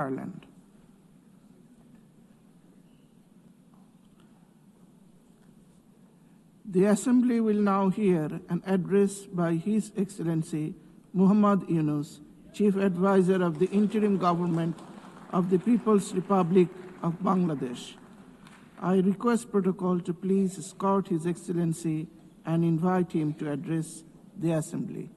Ireland. The Assembly will now hear an address by His Excellency Muhammad Yunus, Chief Advisor of the Interim Government of the People's Republic of Bangladesh. I request protocol to please escort His Excellency and invite him to address the Assembly.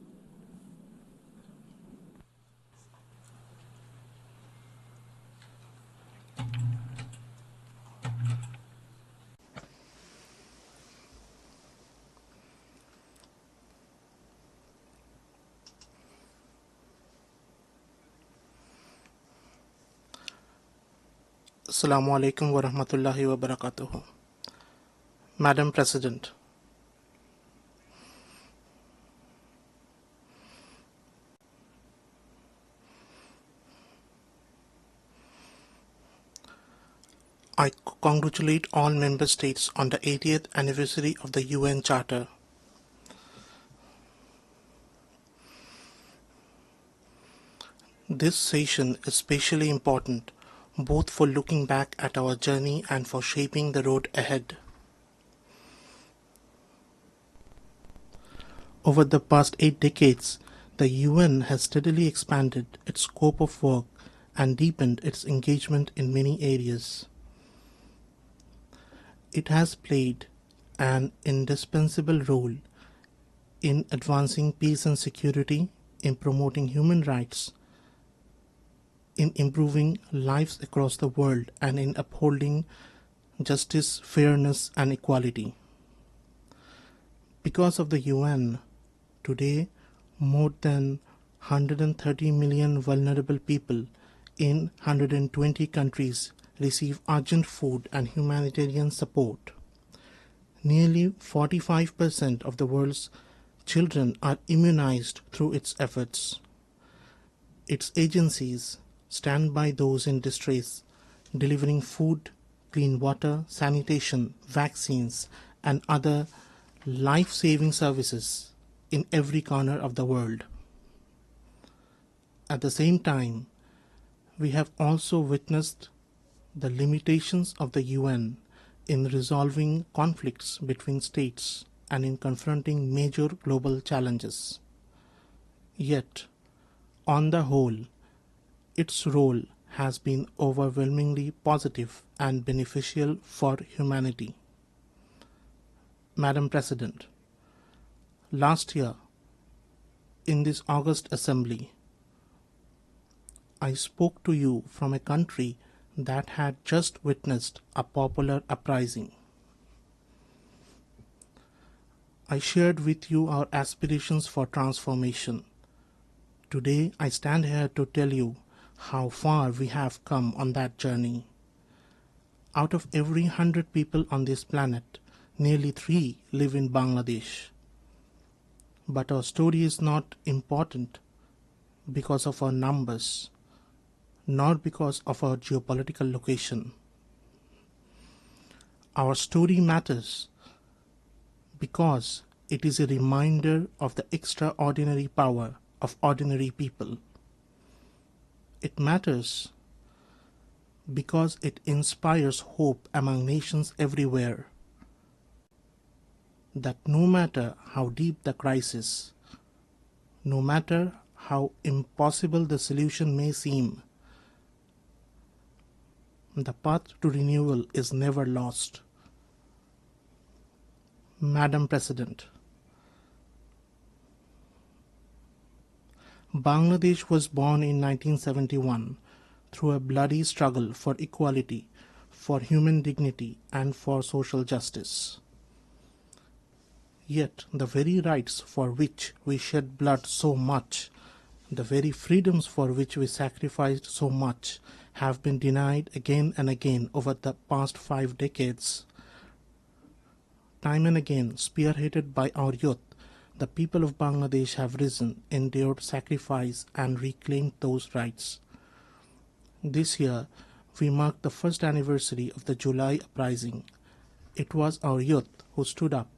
Assalamu alaikum wa rahmatullahi wa barakatuhu. Madam President, I congratulate all member states on the 80th anniversary of the UN Charter. This session is especially important both for looking back at our journey and for shaping the road ahead. Over the past 8 decades, the UN has steadily expanded its scope of work and deepened its engagement in many areas. It has played an indispensable role in advancing peace and security, in promoting human rights, in improving lives across the world, and in upholding justice, fairness, and equality. Because of the UN, today more than 130 million vulnerable people in 120 countries receive urgent food and humanitarian support. Nearly 45% of the world's children are immunized through its efforts. Its agencies stand by those in distress, delivering food, clean water, sanitation, vaccines, and other life-saving services in every corner of the world. At the same time, we have also witnessed the limitations of the UN in resolving conflicts between states and in confronting major global challenges. Yet, on the whole, its role has been overwhelmingly positive and beneficial for humanity. Madam President, last year, in this August Assembly, I spoke to you from a country that had just witnessed a popular uprising. I shared with you our aspirations for transformation. Today, I stand here to tell you how far we have come on that journey. Out of every 100 people on this planet, nearly 3 live in Bangladesh. But our story is not important because of our numbers, nor because of our geopolitical location. Our story matters because it is a reminder of the extraordinary power of ordinary people. It matters because it inspires hope among nations everywhere that no matter how deep the crisis, no matter how impossible the solution may seem, the path to renewal is never lost. Madam President, Bangladesh was born in 1971 through a bloody struggle for equality, for human dignity, and for social justice. Yet the very rights for which we shed blood so much, the very freedoms for which we sacrificed so much, have been denied again and again over the past 5 decades. Time and again, spearheaded by our youth, the people of Bangladesh have risen, endured sacrifice, and reclaimed those rights. This year, we mark the first anniversary of the July uprising. It was our youth who stood up.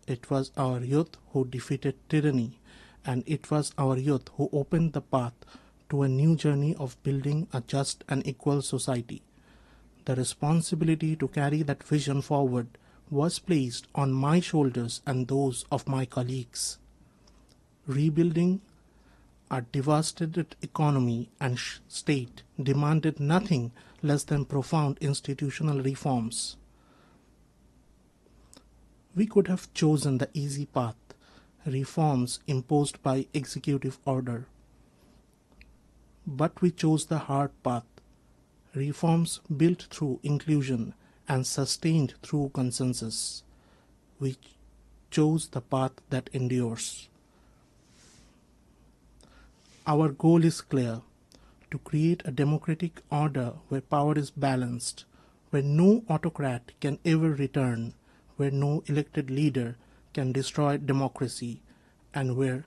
It was our youth who defeated tyranny, and it was our youth who opened the path to a new journey of building a just and equal society. The responsibility to carry that vision forward was placed on my shoulders and those of my colleagues. Rebuilding a devastated economy and state demanded nothing less than profound institutional reforms. We could have chosen the easy path, reforms imposed by executive order. But we chose the hard path, reforms built through inclusion and sustained through consensus. We chose the path that endures. Our goal is clear: to create a democratic order where power is balanced, where no autocrat can ever return, where no elected leader can destroy democracy, and where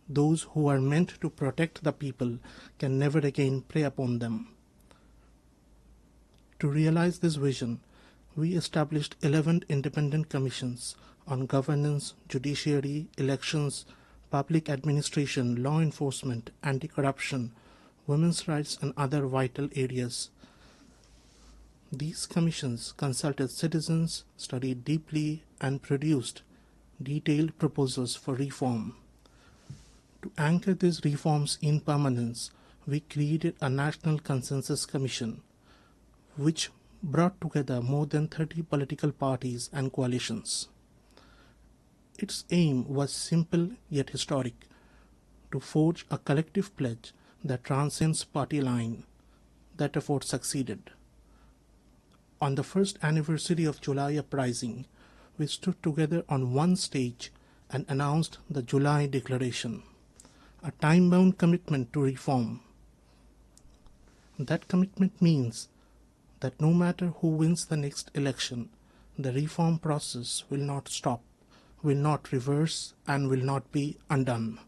those who are meant to protect the people can never again prey upon them. To realize this vision, we established 11 independent commissions on governance, judiciary, elections, public administration, law enforcement, anti-corruption, women's rights, and other vital areas. These commissions consulted citizens, studied deeply, and produced detailed proposals for reform. To anchor these reforms in permanence, we created a National Consensus Commission, which brought together more than 30 political parties and coalitions. Its aim was simple yet historic: to forge a collective pledge that transcends party line. That effort succeeded. On the first anniversary of July Uprising, we stood together on one stage and announced the July Declaration, a time-bound commitment to reform. That commitment means that no matter who wins the next election, the reform process will not stop, will not reverse, and will not be undone.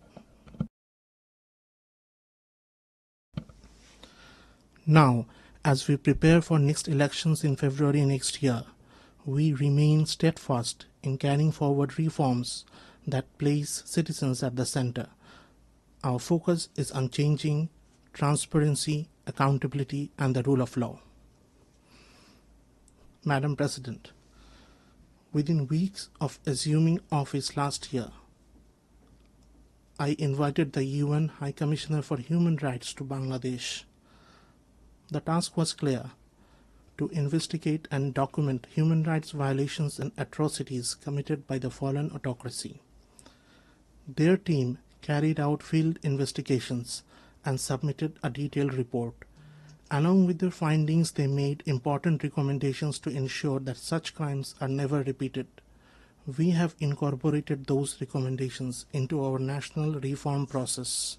Now, as we prepare for next elections in February next year, we remain steadfast in carrying forward reforms that place citizens at the center. Our focus is unchanging: transparency, accountability, and the rule of law. Madam President, within weeks of assuming office last year, I invited the UN High Commissioner for Human Rights to Bangladesh. The task was clear: to investigate and document human rights violations and atrocities committed by the fallen autocracy. Their team carried out field investigations and submitted a detailed report. Along with their findings, they made important recommendations to ensure that such crimes are never repeated. We have incorporated those recommendations into our national reform process.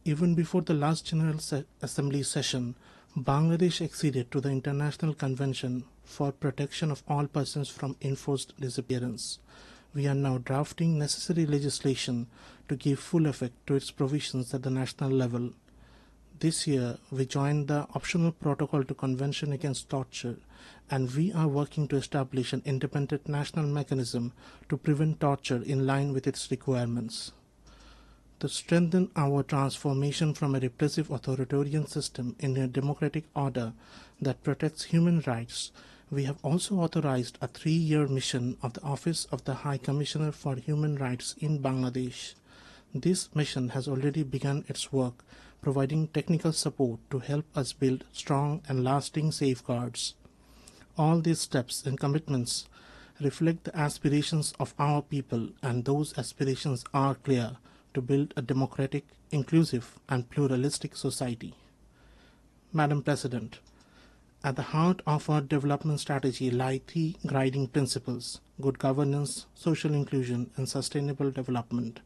Even before the last General Assembly session, Bangladesh acceded to the International Convention for Protection of All Persons from Enforced Disappearance. We are now drafting necessary legislation to give full effect to its provisions at the national level. This year, we joined the optional protocol to Convention Against Torture, and we are working to establish an independent national mechanism to prevent torture in line with its requirements. To strengthen our transformation from a repressive authoritarian system into a democratic order that protects human rights, we have also authorized a 3-year mission of the Office of the High Commissioner for Human Rights in Bangladesh. This mission has already begun its work, providing technical support to help us build strong and lasting safeguards. All these steps and commitments reflect the aspirations of our people, and those aspirations are clear: to build a democratic, inclusive, and pluralistic society. Madam President, at the heart of our development strategy lie 3 guiding principles: good governance, social inclusion, and sustainable development.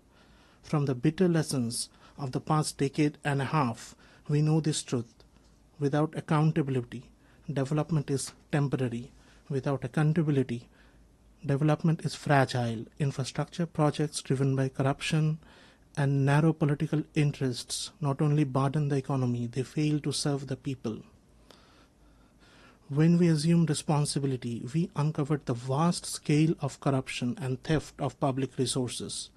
From the bitter lessons of the past decade and a half, we know this truth: without accountability, development is temporary. Without accountability, development is fragile. Infrastructure projects driven by corruption and narrow political interests not only burden the economy, they fail to serve the people. When we assumed responsibility, we uncovered the vast scale of corruption and theft of public resources.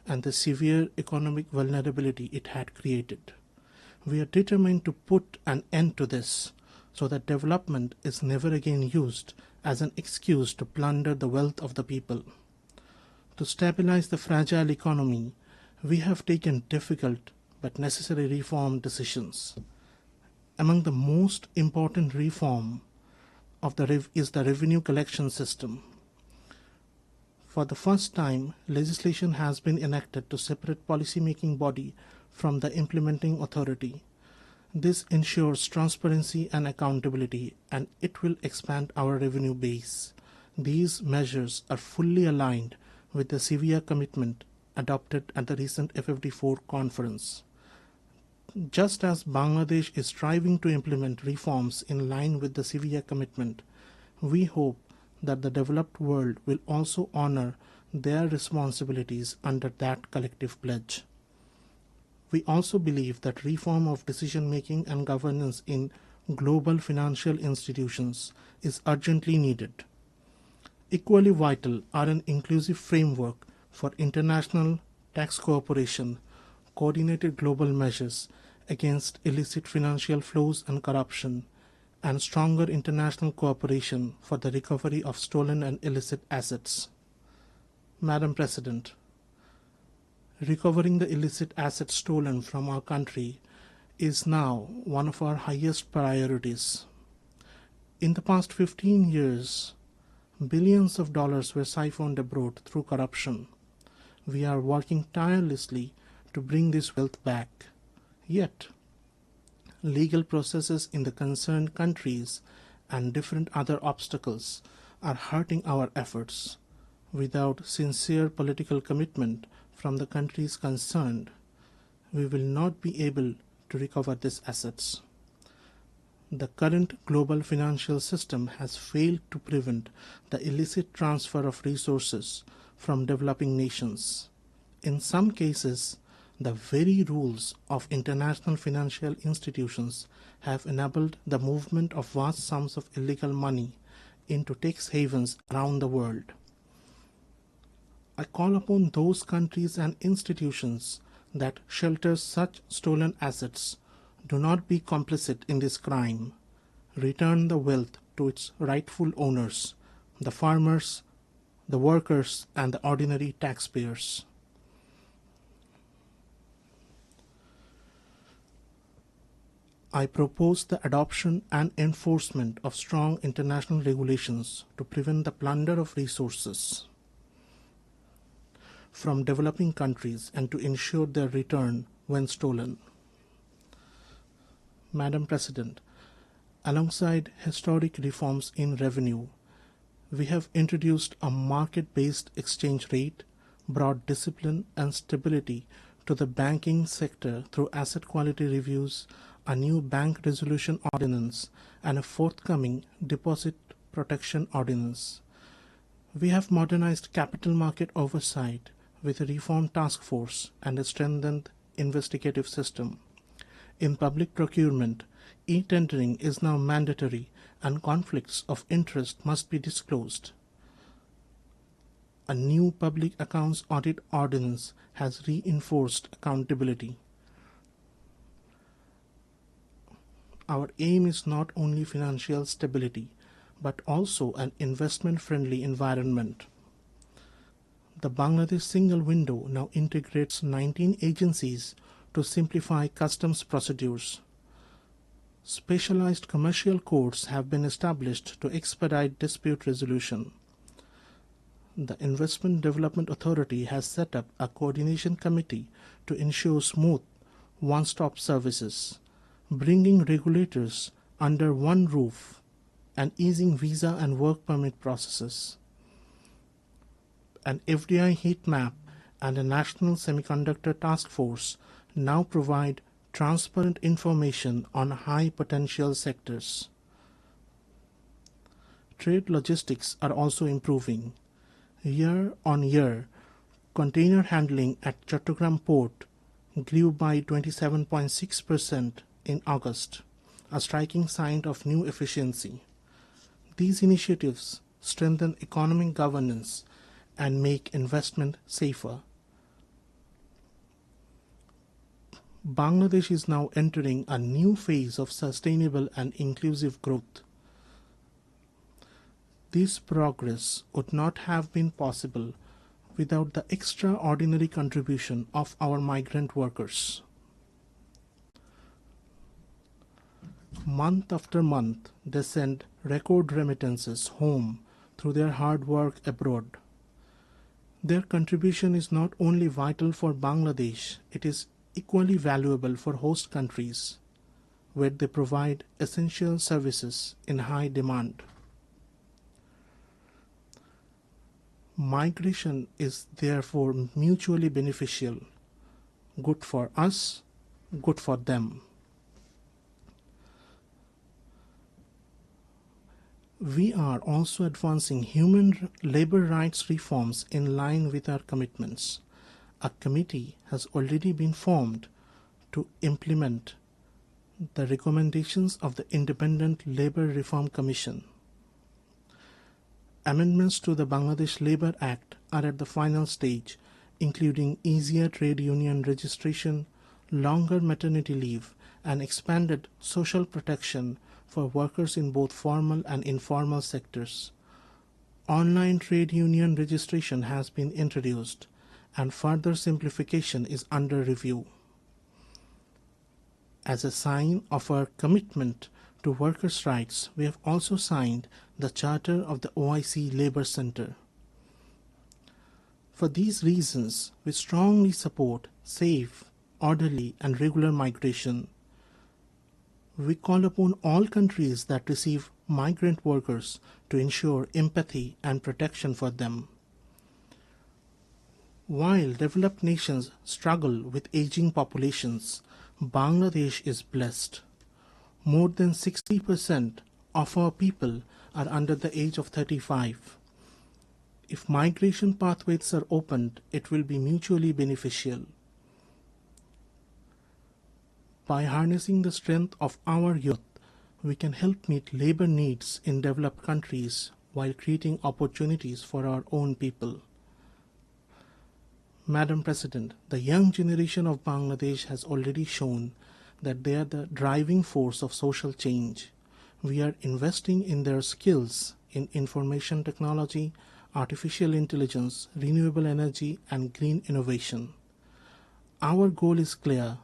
and the severe economic vulnerability it had created. We are determined to put an end to this so that development is never again used as an excuse to plunder the wealth of the people. To stabilize the fragile economy, we have taken difficult but necessary reform decisions. Among the most important reform is the revenue collection system. For the first time, legislation has been enacted to separate policy-making body from the implementing authority. This ensures transparency and accountability, and it will expand our revenue base. These measures are fully aligned with the severe commitment adopted at the recent FFD4 conference. Just as Bangladesh is striving to implement reforms in line with the severe commitment, we hope that the developed world will also honor their responsibilities under that collective pledge. We also believe that reform of decision-making and governance in global financial institutions is urgently needed. Equally vital are an inclusive framework for international tax cooperation, coordinated global measures against illicit financial flows and corruption, and stronger international cooperation for the recovery of stolen and illicit assets. Madam President, recovering the illicit assets stolen from our country is now one of our highest priorities. In the past 15 years, billions of dollars were siphoned abroad through corruption. We are working tirelessly to bring this wealth back. Yet, legal processes in the concerned countries and different other obstacles are hurting our efforts. Without sincere political commitment from the countries concerned, we will not be able to recover these assets. The current global financial system has failed to prevent the illicit transfer of resources from developing nations. In some cases, the very rules of international financial institutions have enabled the movement of vast sums of illegal money into tax havens around the world. I call upon those countries and institutions that shelter such stolen assets, do not be complicit in this crime. Return the wealth to its rightful owners, the farmers, the workers, and the ordinary taxpayers. I propose the adoption and enforcement of strong international regulations to prevent the plunder of resources from developing countries and to ensure their return when stolen. Madam President, alongside historic reforms in revenue, we have introduced a market-based exchange rate, brought discipline and stability to the banking sector through asset quality reviews, a new bank resolution ordinance, and a forthcoming deposit protection ordinance. We have modernized capital market oversight with a reformed task force and a strengthened investigative system. In public procurement, e-tendering is now mandatory and conflicts of interest must be disclosed. A new public accounts audit ordinance has reinforced accountability. Our aim is not only financial stability, but also an investment-friendly environment. The Bangladesh single window now integrates 19 agencies to simplify customs procedures. Specialized commercial courts have been established to expedite dispute resolution. The Investment Development Authority has set up a coordination committee to ensure smooth, one-stop services, bringing regulators under one roof and easing visa and work permit processes. An FDI heat map and a national semiconductor task force now provide transparent information on high potential sectors. Trade logistics are also improving. Year on year, container handling at Chattogram port grew by 27.6% in August, a striking sign of new efficiency. These initiatives strengthen economic governance and make investment safer. Bangladesh is now entering a new phase of sustainable and inclusive growth. This progress would not have been possible without the extraordinary contribution of our migrant workers. Month after month, they send record remittances home through their hard work abroad. Their contribution is not only vital for Bangladesh, it is equally valuable for host countries, where they provide essential services in high demand. Migration is therefore mutually beneficial, good for us, good for them. We are also advancing human labor rights reforms in line with our commitments. A committee has already been formed to implement the recommendations of the Independent Labor Reform Commission. Amendments to the Bangladesh Labour Act are at the final stage, including easier trade union registration, longer maternity leave, and expanded social protection for workers in both formal and informal sectors. Online trade union registration has been introduced, and further simplification is under review. As a sign of our commitment to workers' rights, we have also signed the Charter of the OIC Labour Centre. For these reasons, we strongly support safe, orderly, and regular migration. We call upon all countries that receive migrant workers to ensure empathy and protection for them. While developed nations struggle with aging populations, Bangladesh is blessed. More than 60% of our people are under the age of 35. If migration pathways are opened, it will be mutually beneficial. By harnessing the strength of our youth, we can help meet labor needs in developed countries while creating opportunities for our own people. Madam President, the young generation of Bangladesh has already shown that they are the driving force of social change. We are investing in their skills in information technology, artificial intelligence, renewable energy, and green innovation. Our goal is clear: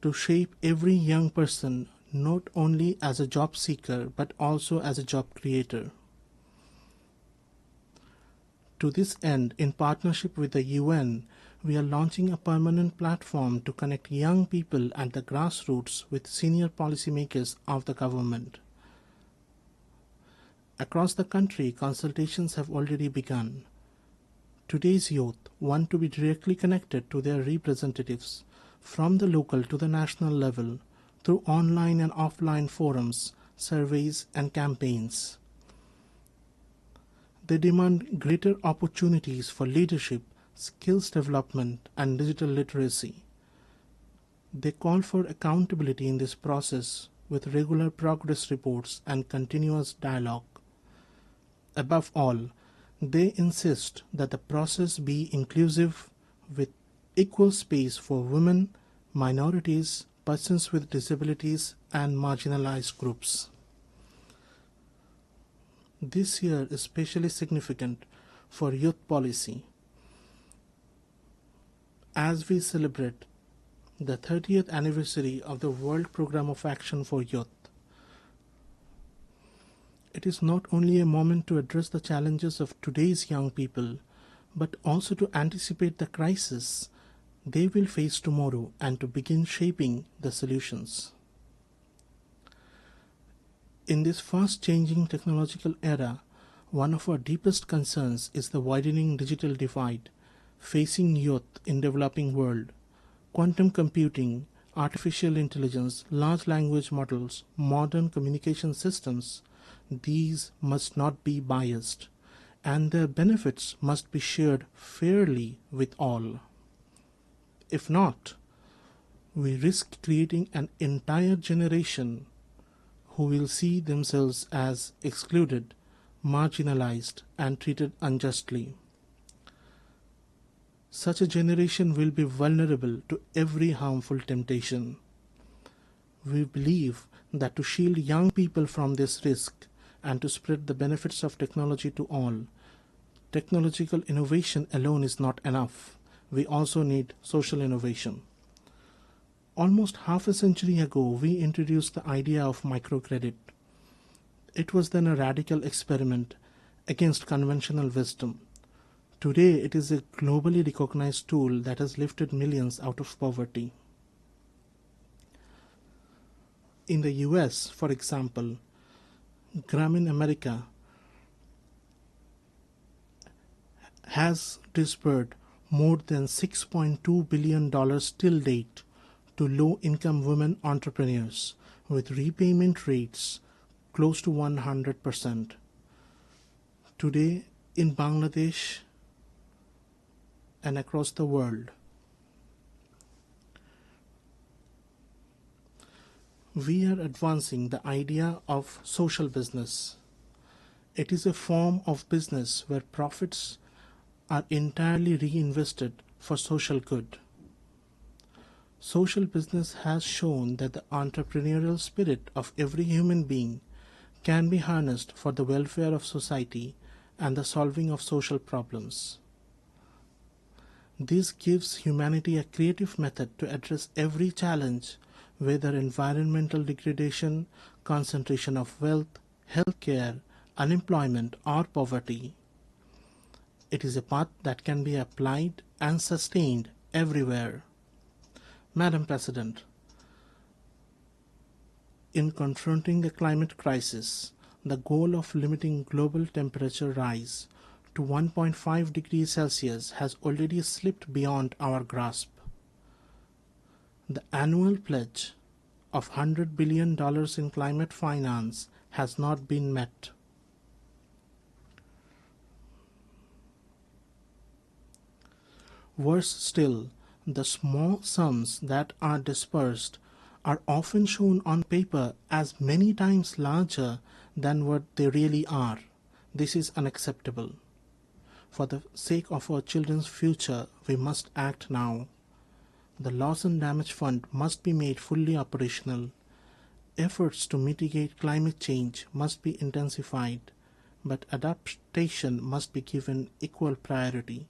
to shape every young person not only as a job seeker but also as a job creator. To this end, in partnership with the UN, we are launching a permanent platform to connect young people at the grassroots with senior policymakers of the government. Across the country, consultations have already begun. Today's youth want to be directly connected to their representatives from the local to the national level through online and offline forums, surveys, and campaigns. They demand greater opportunities for leadership, skills development, and digital literacy. They call for accountability in this process with regular progress reports and continuous dialogue. Above all, they insist that the process be inclusive with equal space for women, minorities, persons with disabilities, and marginalized groups. This year is especially significant for youth policy as we celebrate the 30th anniversary of the World Programme of Action for Youth. It is not only a moment to address the challenges of today's young people, but also to anticipate the crisis they will face tomorrow and to begin shaping the solutions. In this fast-changing technological era, one of our deepest concerns is the widening digital divide facing youth in developing world. Quantum computing, artificial intelligence, large language models, modern communication systems, these must not be biased, and their benefits must be shared fairly with all. If not, we risk creating an entire generation who will see themselves as excluded, marginalized, and treated unjustly. Such a generation will be vulnerable to every harmful temptation. We believe that to shield young people from this risk and to spread the benefits of technology to all, technological innovation alone is not enough. We also need social innovation. Almost half a century ago, we introduced the idea of microcredit. It was then a radical experiment against conventional wisdom. Today, it is a globally recognized tool that has lifted millions out of poverty. In the US, for example, Grameen America has disbursed more than $6.2 billion till date to low-income women entrepreneurs with repayment rates close to 100%. Today, in Bangladesh and across the world, we are advancing the idea of social business. It is a form of business where profits are entirely reinvested for social good. Social business has shown that the entrepreneurial spirit of every human being can be harnessed for the welfare of society and the solving of social problems. This gives humanity a creative method to address every challenge, whether environmental degradation, concentration of wealth, healthcare, unemployment, or poverty. It is a path that can be applied and sustained everywhere. Madam President, in confronting the climate crisis, the goal of limiting global temperature rise to 1.5 degrees Celsius has already slipped beyond our grasp. The annual pledge of $100 billion in climate finance has not been met. Worse still, the small sums that are dispersed are often shown on paper as many times larger than what they really are. This is unacceptable. For the sake of our children's future, we must act now. The Loss and Damage Fund must be made fully operational. Efforts to mitigate climate change must be intensified, but adaptation must be given equal priority,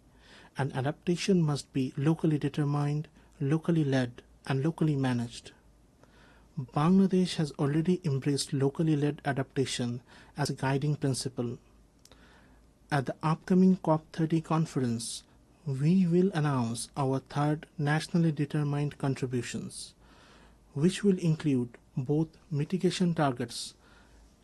and adaptation must be locally determined, locally led, and locally managed. Bangladesh has already embraced locally led adaptation as a guiding principle. At the upcoming COP30 conference, we will announce our third nationally determined contributions, which will include both mitigation targets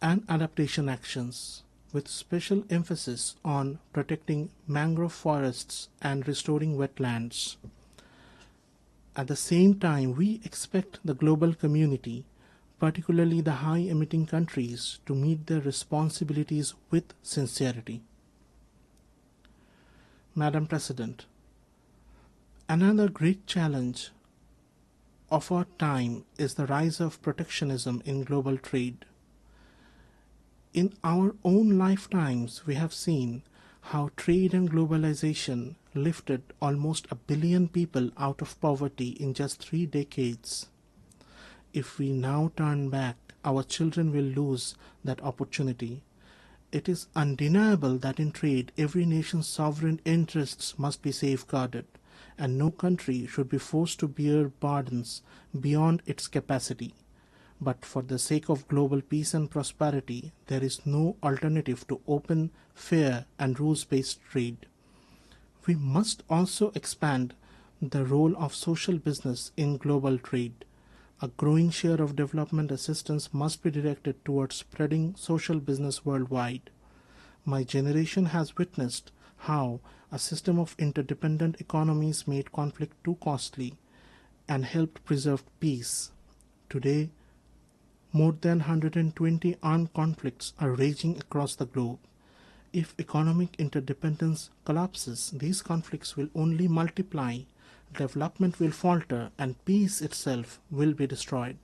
and adaptation actions, with special emphasis on protecting mangrove forests and restoring wetlands. At the same time, we expect the global community, particularly the high-emitting countries, to meet their responsibilities with sincerity. Madam President, another great challenge of our time is the rise of protectionism in global trade. In our own lifetimes, we have seen how trade and globalization lifted almost 1 billion people out of poverty in just 3 decades. If we now turn back, our children will lose that opportunity. It is undeniable that in trade, every nation's sovereign interests must be safeguarded, and no country should be forced to bear burdens beyond its capacity. But for the sake of global peace and prosperity, there is no alternative to open, fair, and rules-based trade. We must also expand the role of social business in global trade. A growing share of development assistance must be directed towards spreading social business worldwide. My generation has witnessed how a system of interdependent economies made conflict too costly and helped preserve peace. Today, more than 120 armed conflicts are raging across the globe. If economic interdependence collapses, these conflicts will only multiply, development will falter, and peace itself will be destroyed.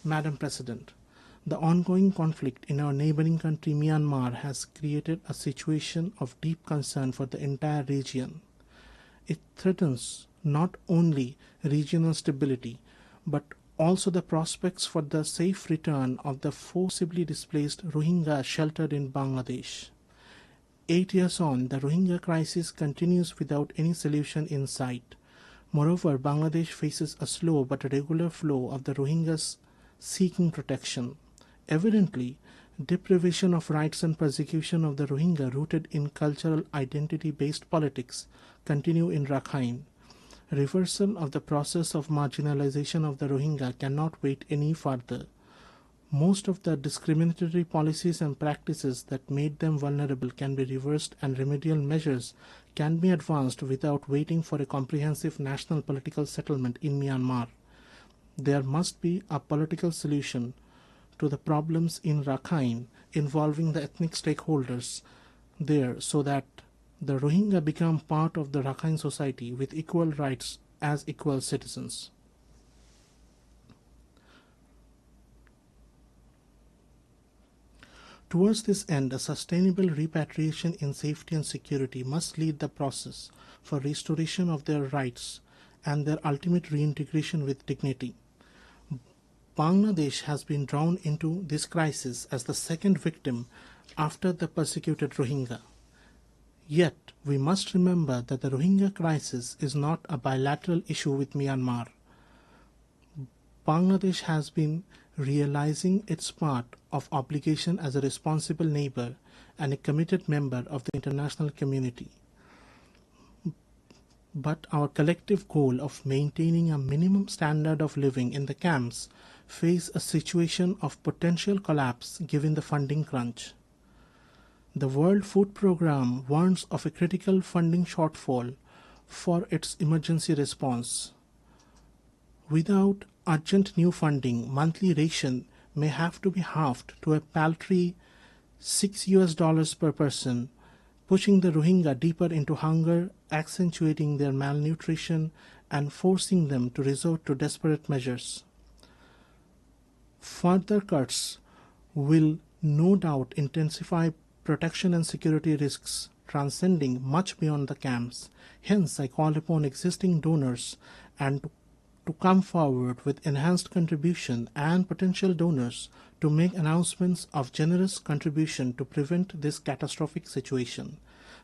Madam President, the ongoing conflict in our neighboring country Myanmar has created a situation of deep concern for the entire region. It threatens not only regional stability, but also the prospects for the safe return of the forcibly displaced Rohingya sheltered in Bangladesh. 8 years on, the Rohingya crisis continues without any solution in sight. Moreover, Bangladesh faces a slow but regular flow of the Rohingyas seeking protection. Evidently, deprivation of rights and persecution of the Rohingya rooted in cultural identity-based politics continue in Rakhine. Reversal of the process of marginalization of the Rohingya cannot wait any further. Most of the discriminatory policies and practices that made them vulnerable can be reversed, and remedial measures can be advanced without waiting for a comprehensive national political settlement in Myanmar. There must be a political solution to the problems in Rakhine involving the ethnic stakeholders there so that the Rohingya become part of the Rakhine society with equal rights as equal citizens. Towards this end, a sustainable repatriation in safety and security must lead the process for restoration of their rights and their ultimate reintegration with dignity. Bangladesh has been drawn into this crisis as the second victim after the persecuted Rohingya. Yet, we must remember that the Rohingya crisis is not a bilateral issue with Myanmar. Bangladesh has been realizing its part of obligation as a responsible neighbor and a committed member of the international community. But our collective goal of maintaining a minimum standard of living in the camps face a situation of potential collapse given the funding crunch. The World Food Programme warns of a critical funding shortfall for its emergency response. Without urgent new funding, monthly ration may have to be halved to a paltry $6 per person, pushing the Rohingya deeper into hunger, accentuating their malnutrition, and forcing them to resort to desperate measures. Further cuts will no doubt intensify protection and security risks, transcending much beyond the camps. Hence, I call upon existing donors and to come forward with enhanced contribution and potential donors to make announcements of generous contribution to prevent this catastrophic situation.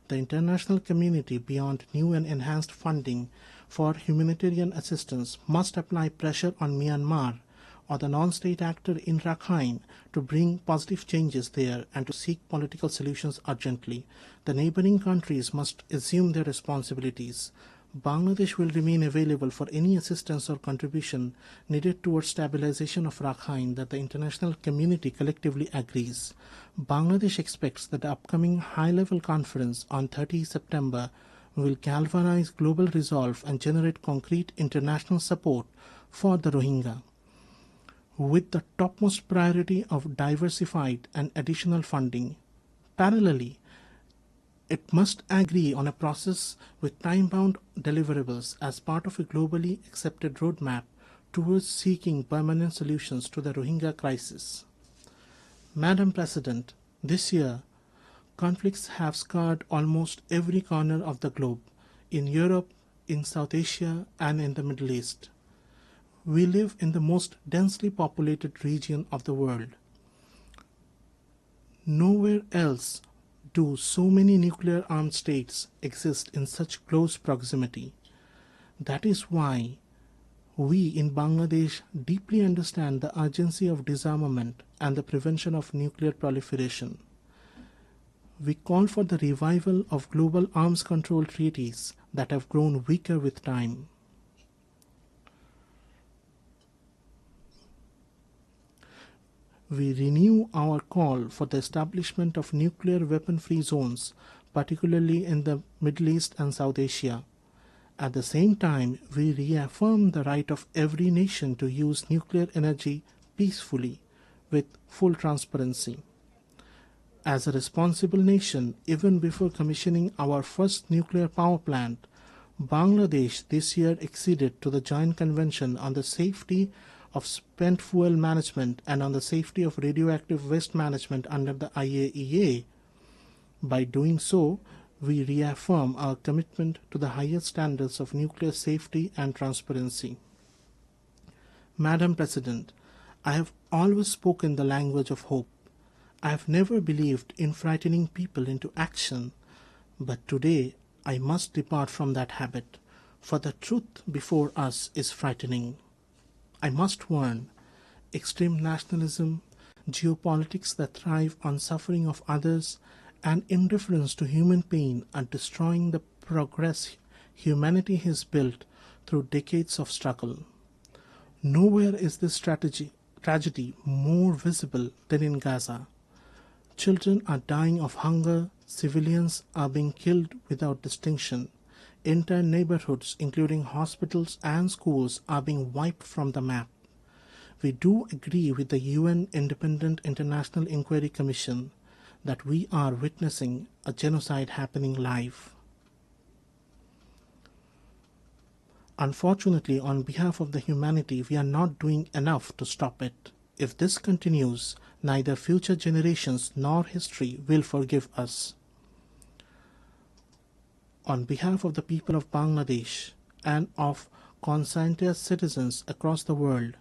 The international community, beyond new and enhanced funding for humanitarian assistance, must apply pressure on Myanmar or the non-state actor in Rakhine to bring positive changes there and to seek political solutions urgently. The neighboring countries must assume their responsibilities. Bangladesh will remain available for any assistance or contribution needed towards stabilization of Rakhine that the international community collectively agrees. Bangladesh expects that the upcoming high-level conference on 30 September will galvanize global resolve and generate concrete international support for the Rohingya, with the topmost priority of diversified and additional funding. Parallelly, it must agree on a process with time-bound deliverables as part of a globally accepted roadmap towards seeking permanent solutions to the Rohingya crisis. Madam President, this year, conflicts have scarred almost every corner of the globe, in Europe, in South Asia, and in the Middle East. We live in the most densely populated region of the world. Nowhere else do so many nuclear-armed states exist in such close proximity. That is why we in Bangladesh deeply understand the urgency of disarmament and the prevention of nuclear proliferation. We call for the revival of global arms control treaties that have grown weaker with time. We renew our call for the establishment of nuclear weapon-free zones, particularly in the Middle East and South Asia. At the same time, we reaffirm the right of every nation to use nuclear energy peacefully with full transparency. As a responsible nation, even before commissioning our first nuclear power plant, Bangladesh this year acceded to the Joint Convention on the Safety of Spent Fuel Management and on the Safety of Radioactive Waste Management under the IAEA. By doing so, we reaffirm our commitment to the highest standards of nuclear safety and transparency. Madam President, I have always spoken the language of hope. I have never believed in frightening people into action, but today I must depart from that habit, for the truth before us is frightening. I must warn, extreme nationalism, geopolitics that thrive on suffering of others, and indifference to human pain are destroying the progress humanity has built through decades of struggle. Nowhere is this tragedy more visible than in Gaza. Children are dying of hunger, civilians are being killed without distinction. Entire neighborhoods, including hospitals and schools, are being wiped from the map. We do agree with the UN Independent International Inquiry Commission that we are witnessing a genocide happening live. Unfortunately, on behalf of the humanity, we are not doing enough to stop it. If this continues, neither future generations nor history will forgive us. On behalf of the people of Bangladesh and of conscientious citizens across the world,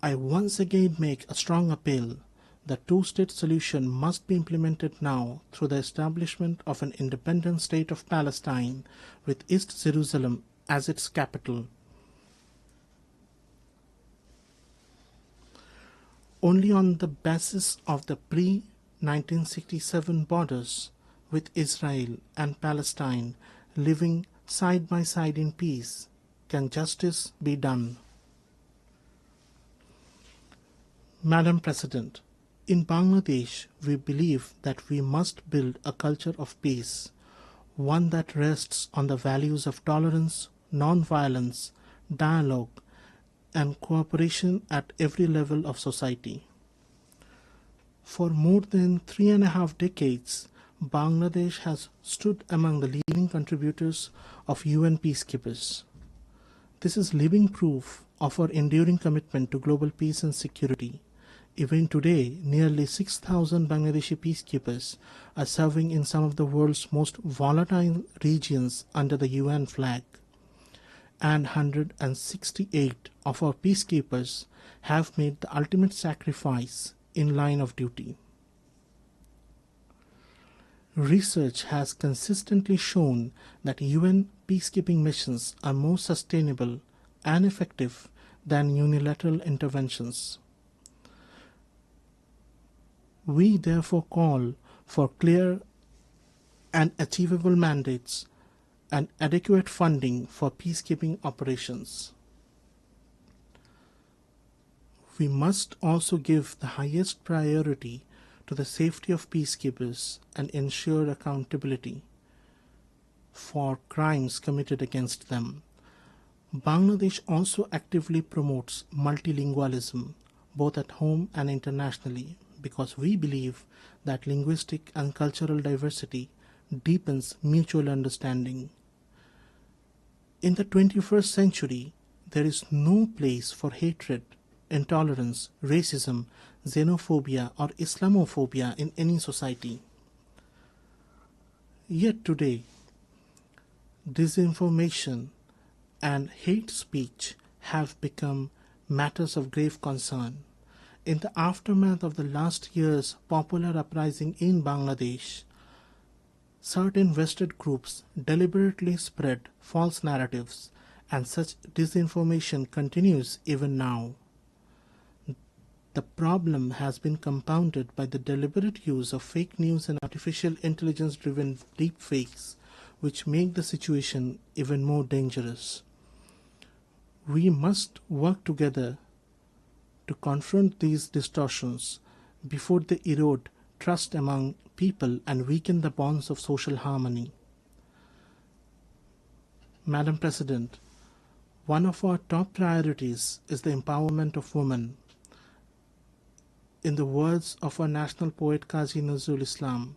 I once again make a strong appeal. The two-state solution must be implemented now through the establishment of an independent state of Palestine with East Jerusalem as its capital. Only on the basis of the pre-1967 borders, with Israel and Palestine living side by side in peace, can justice be done. Madam President, in Bangladesh, we believe that we must build a culture of peace, one that rests on the values of tolerance, non-violence, dialogue, and cooperation at every level of society. For more than 3.5 decades, Bangladesh has stood among the leading contributors of UN peacekeepers. This is living proof of our enduring commitment to global peace and security. Even today, nearly 6,000 Bangladeshi peacekeepers are serving in some of the world's most volatile regions under the UN flag, and 168 of our peacekeepers have made the ultimate sacrifice in line of duty. Research has consistently shown that UN peacekeeping missions are more sustainable and effective than unilateral interventions. We therefore call for clear and achievable mandates and adequate funding for peacekeeping operations. We must also give the highest priority to the safety of peacekeepers and ensure accountability for crimes committed against them. Bangladesh also actively promotes multilingualism, both at home and internationally, because we believe that linguistic and cultural diversity deepens mutual understanding. In the 21st century, there is no place for hatred, intolerance, racism, xenophobia, or Islamophobia in any society. Yet today, disinformation and hate speech have become matters of grave concern. In the aftermath of the last year's popular uprising in Bangladesh, certain vested groups deliberately spread false narratives, and such disinformation continues even now. The problem has been compounded by the deliberate use of fake news and artificial intelligence-driven deepfakes, which make the situation even more dangerous. We must work together to confront these distortions before they erode trust among people and weaken the bonds of social harmony. Madam President, one of our top priorities is the empowerment of women. In the words of our national poet Qazi Nazrul Islam,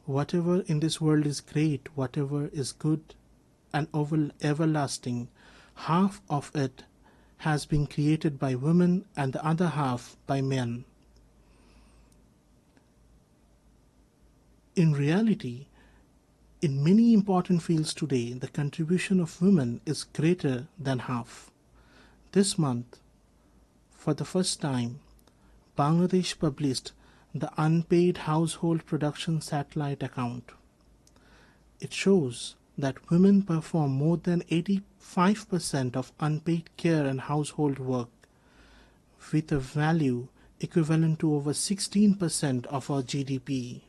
whatever in this world is great, whatever is good and everlasting, half of it has been created by women and the other half by men. In reality, In many important fields today, the contribution of women is greater than half. This month, for the first time, Bangladesh published the Unpaid Household Production Satellite Account. It shows that women perform more than 85% of unpaid care and household work, with a value equivalent to over 16% of our GDP.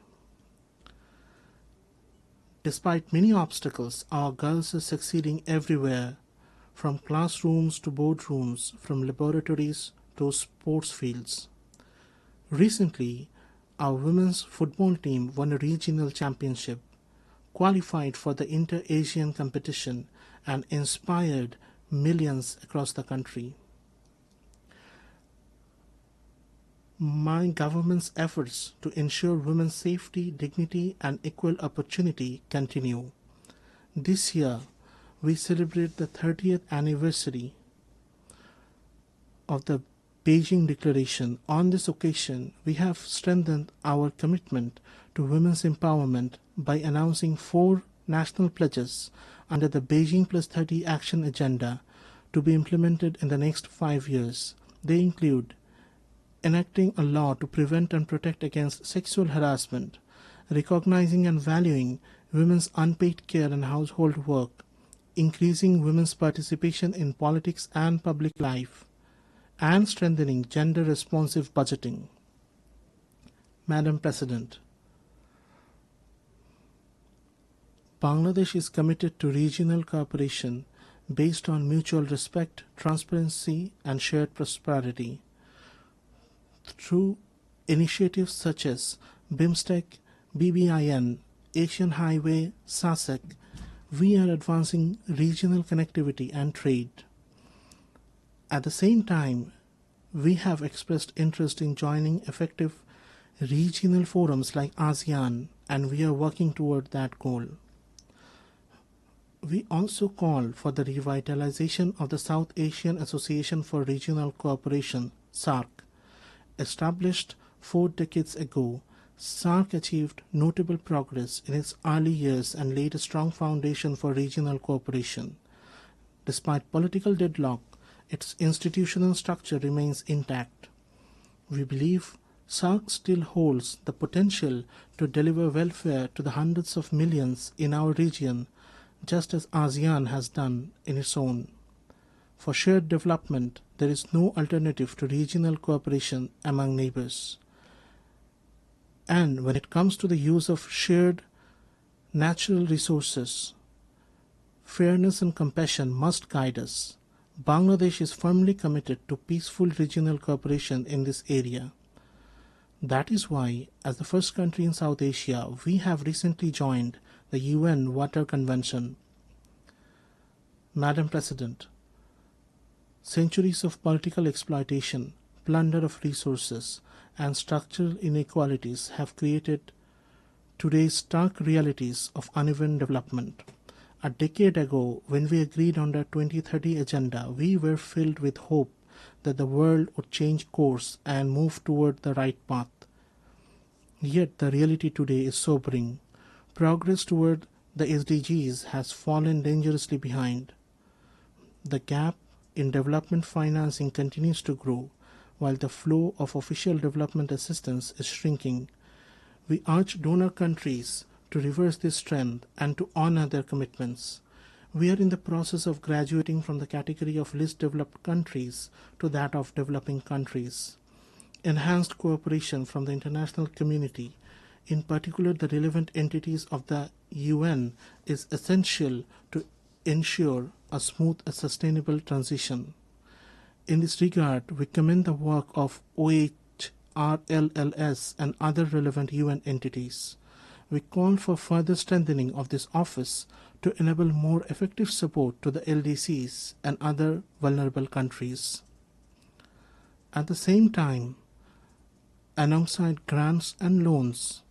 Despite many obstacles, our girls are succeeding everywhere, from classrooms to boardrooms, from laboratories to sports fields. Recently, our women's football team won a regional championship, qualified for the inter-Asian competition, and inspired millions across the country. My government's efforts to ensure women's safety, dignity, and equal opportunity continue. This year, we celebrate the 30th anniversary of the Beijing Declaration. On this occasion, we have strengthened our commitment to women's empowerment by announcing 4 national pledges under the Beijing Plus 30 Action Agenda to be implemented in the next 5 years. They include enacting a law to prevent and protect against sexual harassment, recognizing and valuing women's unpaid care and household work, increasing women's participation in politics and public life, and strengthening gender-responsive budgeting. Madam President, Bangladesh is committed to regional cooperation based on mutual respect, transparency, and shared prosperity. Through initiatives such as BIMSTEC, BBIN, Asian Highway, SASEC, we are advancing regional connectivity and trade. At the same time, we have expressed interest in joining effective regional forums like ASEAN, and we are working toward that goal. We also call for the revitalization of the South Asian Association for Regional Cooperation, SAARC. Established 4 decades ago, SAARC achieved notable progress in its early years and laid a strong foundation for regional cooperation. Despite political deadlock, its institutional structure remains intact. We believe SAARC still holds the potential to deliver welfare to the hundreds of millions in our region, just as ASEAN has done in its own. For shared development, there is no alternative to regional cooperation among neighbors. And when it comes to the use of shared natural resources, fairness and compassion must guide us. Bangladesh is firmly committed to peaceful regional cooperation in this area. That is why, as the first country in South Asia, we have recently joined the UN Water Convention. Madam President, centuries of political exploitation, plunder of resources, and structural inequalities have created today's stark realities of uneven development. A decade ago, when we agreed on the 2030 agenda, we were filled with hope that the world would change course and move toward the right path. Yet the reality today is sobering. Progress toward the SDGs has fallen dangerously behind. The gap in development financing continues to grow, while the flow of official development assistance is shrinking. We urge donor countries to reverse this trend and to honor their commitments. We are in the process of graduating from the category of least developed countries to that of developing countries. Enhanced cooperation from the international community, in particular the relevant entities of the UN, is essential to ensure a smooth and sustainable transition. In this regard, we commend the work of OHRLLS and other relevant UN entities. We call for further strengthening of this office to enable more effective support to the LDCs and other vulnerable countries. At the same time, alongside grants and loans,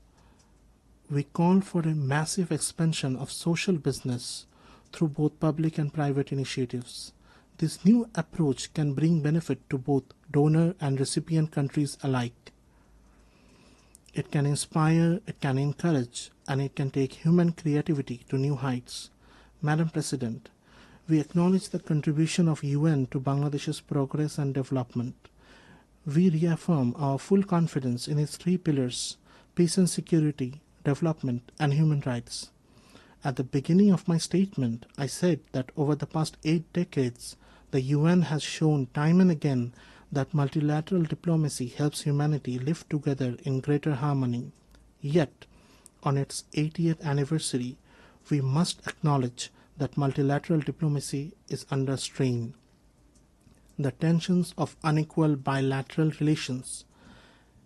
we call for a massive expansion of social business through both public and private initiatives. This new approach can bring benefit to both donor and recipient countries alike. It can inspire, it can encourage, and it can take human creativity to new heights. Madam President, we acknowledge the contribution of UN to Bangladesh's progress and development. We reaffirm our full confidence in its three pillars: peace and security, development, and human rights. At the beginning of my statement, I said that over the past 8 decades, the UN has shown time and again that multilateral diplomacy helps humanity live together in greater harmony. Yet, on its 80th anniversary, we must acknowledge that multilateral diplomacy is under strain. The tensions of unequal bilateral relations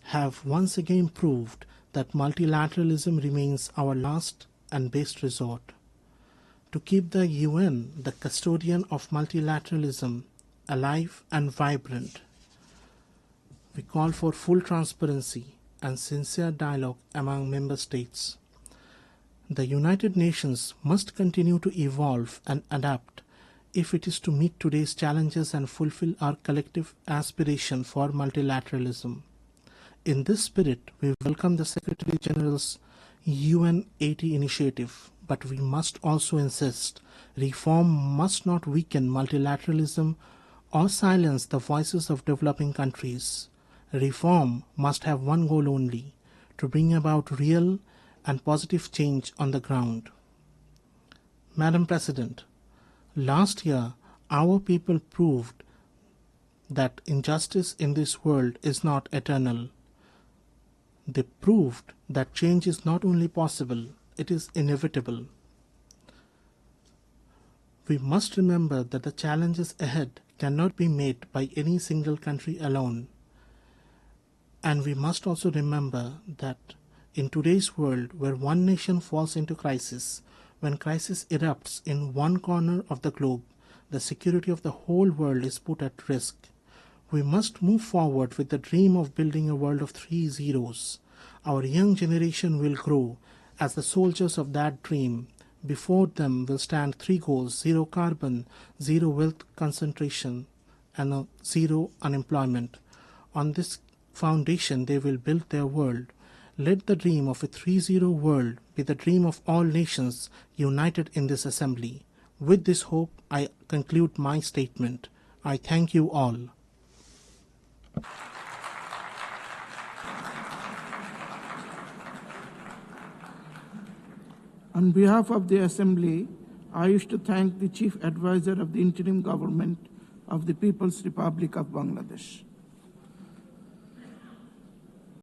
have once again proved that multilateralism remains our last and best resort. To keep the UN, the custodian of multilateralism, alive and vibrant, we call for full transparency and sincere dialogue among member states. The United Nations must continue to evolve and adapt if it is to meet today's challenges and fulfill our collective aspiration for multilateralism. In this spirit, we welcome the Secretary General's UN 80 initiative, but we must also insist reform must not weaken multilateralism or silence the voices of developing countries. Reform must have one goal only: to bring about real and positive change on the ground. Madam President, last year our people proved that injustice in this world is not eternal. They proved that change is not only possible, it is inevitable. We must remember that the challenges ahead cannot be met by any single country alone. And we must also remember that in today's world, where one nation falls into crisis, when crisis erupts in one corner of the globe, the security of the whole world is put at risk. We must move forward with the dream of building a world of 3 zeros. Our young generation will grow as the soldiers of that dream. Before them will stand 3 goals: zero carbon, zero wealth concentration, and zero unemployment. On this foundation, they will build their world. Let the dream of a 3-0 world be the dream of all nations united in this assembly. With this hope, I conclude my statement. I thank you all. On behalf of the Assembly, I wish to thank the Chief Advisor of the Interim Government of the People's Republic of Bangladesh.